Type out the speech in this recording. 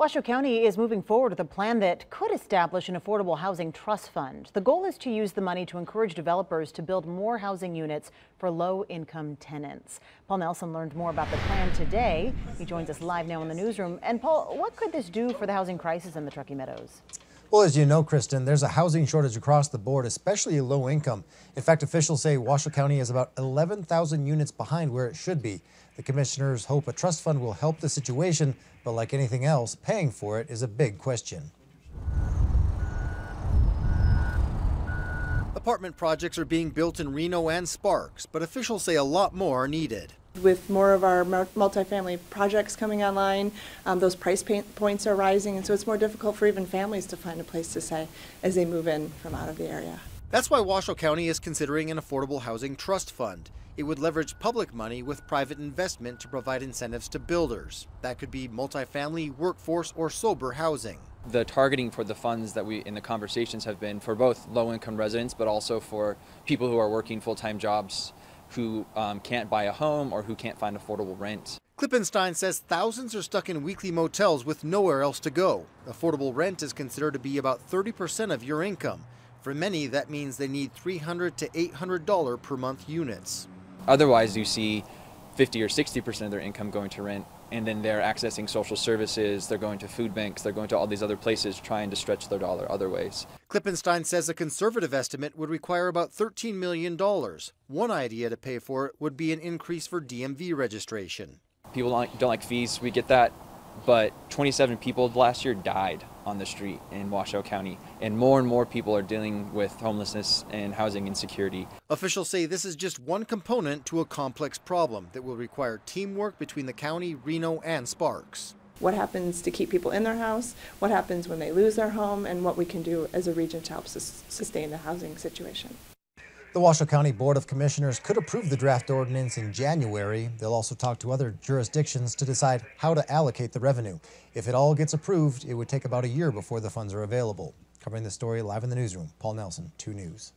Washoe County is moving forward with a plan that could establish an affordable housing trust fund. The goal is to use the money to encourage developers to build more housing units for low-income tenants. Paul Nelson learned more about the plan today. He joins us live now in the newsroom. And Paul, what could this do for the housing crisis in the Truckee Meadows? Well, as you know, Kristen, there's a housing shortage across the board, especially low income. In fact, officials say Washoe County is about 11,000 units behind where it should be. The commissioners hope a trust fund will help the situation, but like anything else, paying for it is a big question. Apartment projects are being built in Reno and Sparks, but officials say a lot more are needed. With more of our multifamily projects coming online, those price points are rising, and so it's more difficult for even families to find a place to stay as they move in from out of the area. That's why Washoe County is considering an affordable housing trust fund. It would leverage public money with private investment to provide incentives to builders. That could be multifamily, workforce, or sober housing. The targeting for the funds that we in the conversations have been for both low-income residents, but also for people who are working full-time jobs who can't buy a home or who can't find affordable rent. Klippenstein says thousands are stuck in weekly motels with nowhere else to go. Affordable rent is considered to be about 30% of your income. For many, that means they need $300 to $800 per month units. Otherwise, you see 50 or 60% of their income going to rent, and then they're accessing social services, they're going to food banks, they're going to all these other places trying to stretch their dollar other ways. Klippenstein says a conservative estimate would require about $13 million. One idea to pay for it would be an increase for DMV registration. People don't like fees, we get that, but 27 people last year died on the street in Washoe County, and more people are dealing with homelessness and housing insecurity. Officials say this is just one component to a complex problem that will require teamwork between the county, Reno, and Sparks. What happens to keep people in their house, what happens when they lose their home, and what we can do as a region to help sustain the housing situation. The Washoe County Board of Commissioners could approve the draft ordinance in January. They'll also talk to other jurisdictions to decide how to allocate the revenue. If it all gets approved, it would take about a year before the funds are available. Covering the story live in the newsroom, Paul Nelson, 2 News.